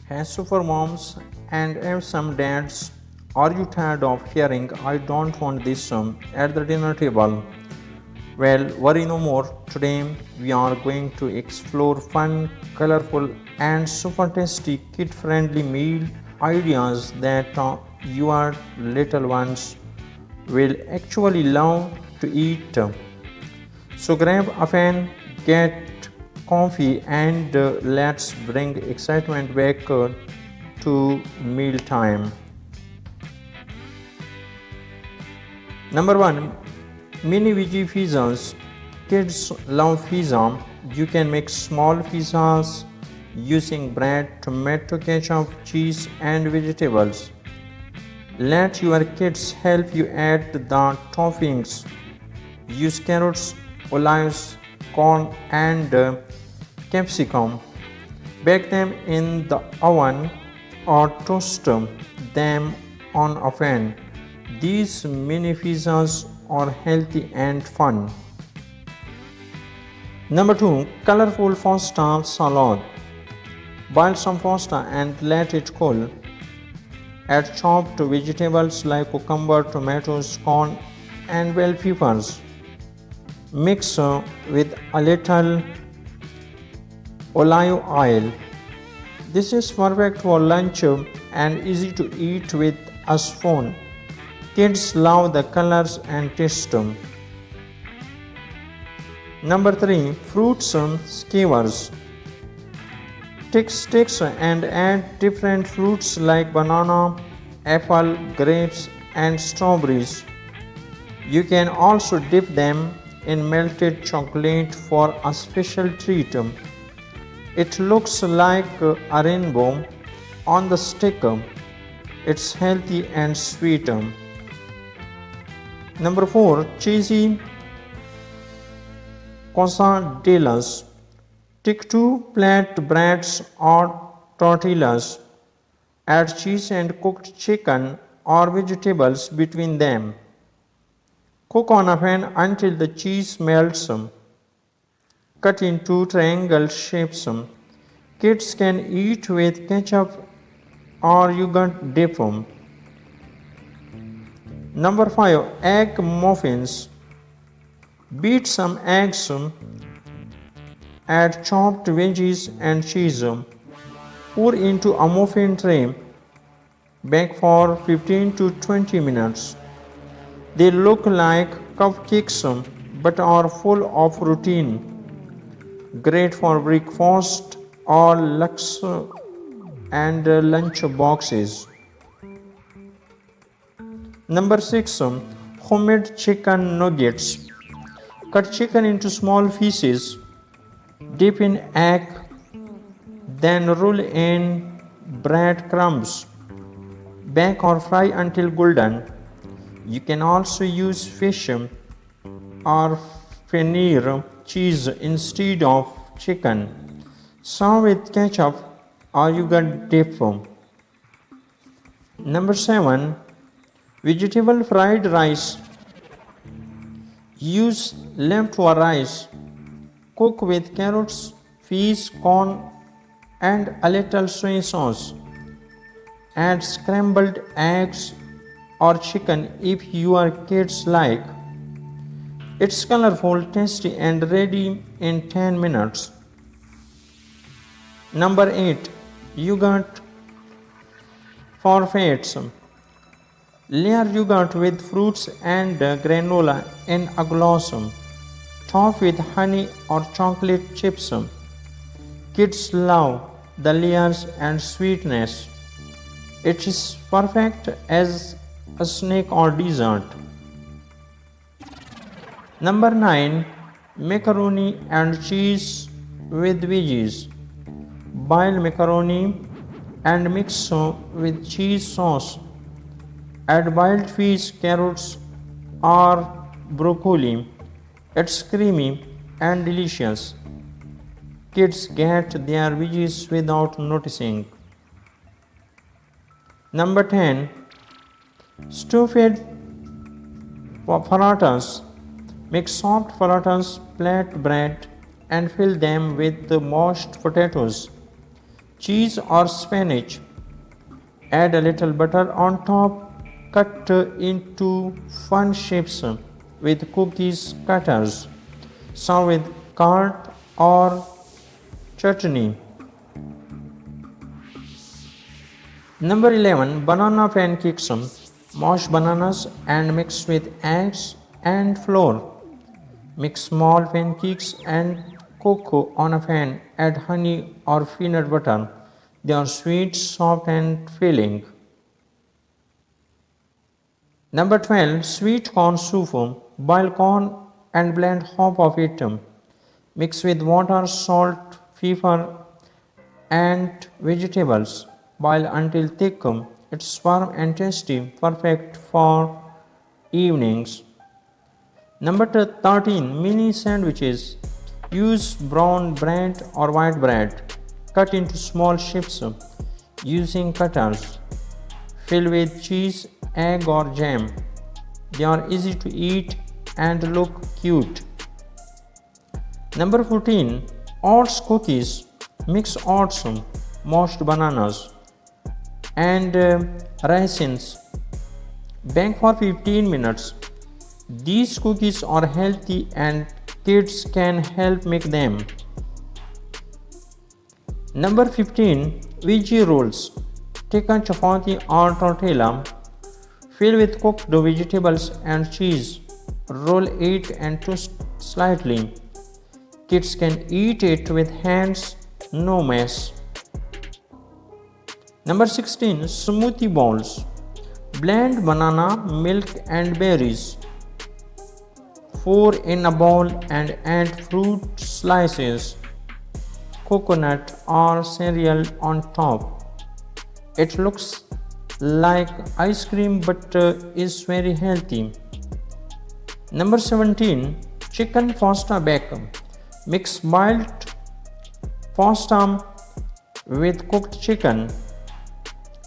Hey super moms and some dads, are you tired of hearing I don't want this at the dinner table? Well, worry no more. Today we are going to explore fun, colorful, and super tasty kid friendly meal ideas that your little ones will actually love to eat. So grab a fan, get comfy, and let's bring excitement back to mealtime. Number one, mini veggie pizzas. Kids love pizza. You can make small pizzas using bread, tomato ketchup, cheese, and vegetables. Let your kids help you add the toppings. Use carrots, olives, corn, and capsicum. Bake them in the oven or toast them on a pan. These mini pizzas are healthy and fun. Number 2, colorful pasta salad. Boil some pasta and let it cool. Add chopped vegetables like cucumber, tomatoes, corn, and bell peppers. Mix with a little olive oil. This is perfect for lunch and easy to eat with a spoon. Kids love the colors and taste. Number 3, fruits skewers. Take sticks and add different fruits like banana, apple, grapes, and strawberries. You can also dip them in melted chocolate for a special treat. It looks like a rainbow on the stick. It's healthy and sweet. Number 4, cheesy quesadillas. Take 2 flat breads or tortillas. Add cheese and cooked chicken or vegetables between them. Cook on a pan until the cheese melts. Cut into triangle shapes. Kids can eat with ketchup or yogurt dip. Number 5, egg muffins. Beat some eggs, add chopped veggies and cheese. Pour into a muffin tray. Bake for 15 to 20 minutes. They look like cupcakes but are full of protein. Great for breakfast or lunch boxes. Number 6, homemade chicken nuggets. Cut chicken into small pieces. Dip in egg, then roll in breadcrumbs. Bake or fry until golden. You can also use fish or paneer cheese instead of chicken. Serve with ketchup or yogurt dip. Number 7, vegetable fried rice. Use leftover rice. Cook with carrots, peas, corn, and a little soy sauce. Add scrambled eggs or chicken if your kids like. It's colorful, tasty, and ready in 10 minutes. Number 8, yogurt forfeits. Layer yogurt with fruits and granola in a glass. Top with honey or chocolate chips. Kids love the layers and sweetness. It is perfect as a snack or dessert. Number 9, macaroni and cheese with veggies. Boil macaroni and mix with cheese sauce. Add boiled fish, carrots, or broccoli. It's creamy and delicious. Kids get their veggies without noticing. Number 10, stuffed parathas. Make soft parathas, flat bread, and fill them with the mashed potatoes, cheese or spinach. Add a little butter on top. Cut into fun shapes with cookies cutters. Serve with curd or chutney. Number 11. Banana pancakes. Mash bananas and mix with eggs and flour. Mix small pancakes and cocoa on a pan. Add honey or peanut butter. They are sweet, soft and filling. Number 12. Sweet corn soup. Boil corn and blend half of it. Mix with water, salt, pepper and vegetables. Boil until thick. It's firm and tasty, perfect for evenings. Number 13. Mini sandwiches. Use brown bread or white bread. Cut into small shapes using cutters. Fill with cheese, egg or jam. They are easy to eat and look cute. Number 14. Oats cookies. Mix oats, mashed bananas and raisins. Bake for 15 minutes. These cookies are healthy and kids can help make them. Number 15. Veggie rolls. Take a chapati or tortilla. Fill with cooked vegetables and cheese. Roll it and toast slightly. Kids can eat it with hands, no mess. Number 16. Smoothie bowls. Blend banana, milk and berries. Pour in a bowl and add fruit slices, coconut or cereal on top. It looks like ice cream but is very healthy. Number 17. Chicken pasta bake. Mix boiled pasta with cooked chicken,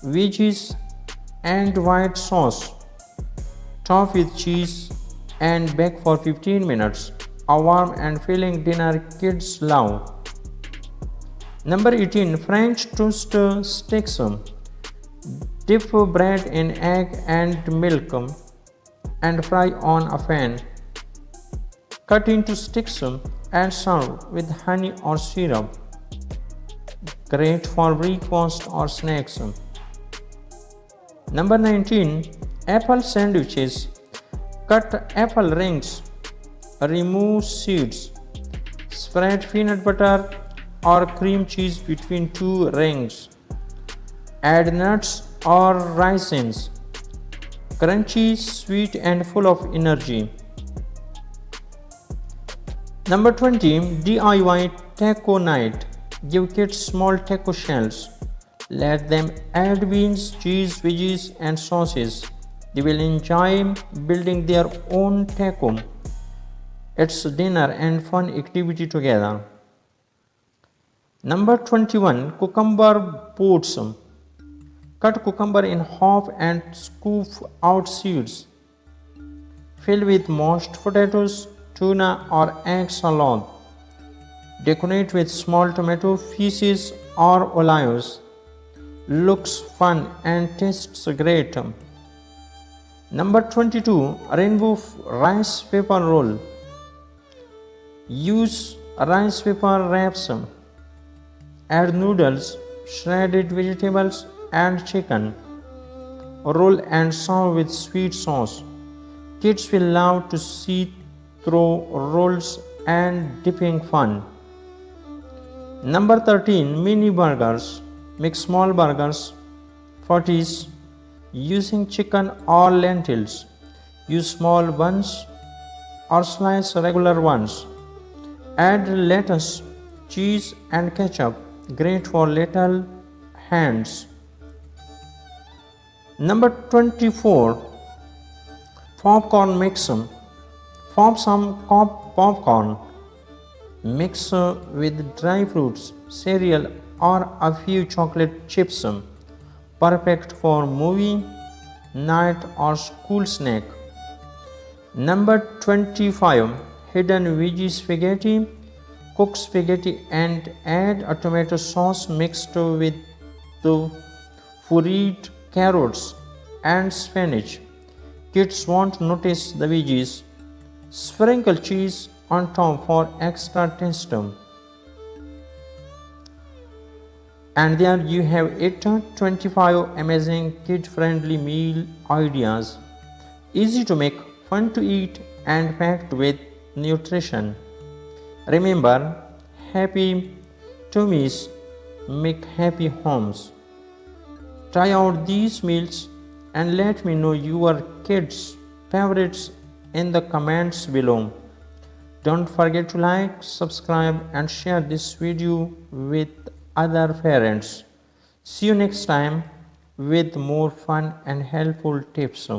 veggies and white sauce. Top with cheese and bake for 15 minutes. A warm and filling dinner kids love. Number 18. French toast sticks. Dip bread in egg and milk and fry on a pan. Cut into sticks and serve with honey or syrup. Great for breakfast or snacks. Number 19. Apple sandwiches. Cut apple rings. Remove seeds. Spread peanut butter or cream cheese between two rings. Add nuts or raisins. Crunchy, sweet and full of energy. Number 20. DIY taco night. Give kids small taco shells. Let them add beans, cheese, veggies and sauces. They will enjoy building their own taco. It's dinner and fun activity together. Number 21. Cucumber pots. Cut cucumber in half and scoop out seeds. Fill with mashed potatoes, tuna or egg salad. Decorate with small tomato pieces or olives. Looks fun and tastes great. Number 22. Rainbow rice paper roll. Use rice paper wraps. Add noodles, shredded vegetables and chicken. Roll and serve with sweet sauce. Kids will love to see through rolls and dipping fun. Number 13. Mini burgers. Make small burgers, patties, using chicken or lentils. Use small buns or slice regular ones. Add lettuce, cheese and ketchup. Great for little hands. Number 24. Popcorn mix. Pop some popcorn. Mix with dry fruits, cereal or a few chocolate chips. Perfect for movie night or school snack. Number 25. Hidden veggie spaghetti. Cook spaghetti and add a tomato sauce mixed with the pureed carrots and spinach. Kids won't notice the veggies. Sprinkle cheese on top for extra taste. And there you have it, 25 amazing kid-friendly meal ideas. Easy to make, fun to eat, and packed with nutrition. Remember, happy tummies make happy homes. Try out these meals and let me know your kids' favorites in the comments below. Don't forget to like, subscribe, and share this video with other parents. See you next time with more fun and helpful tips.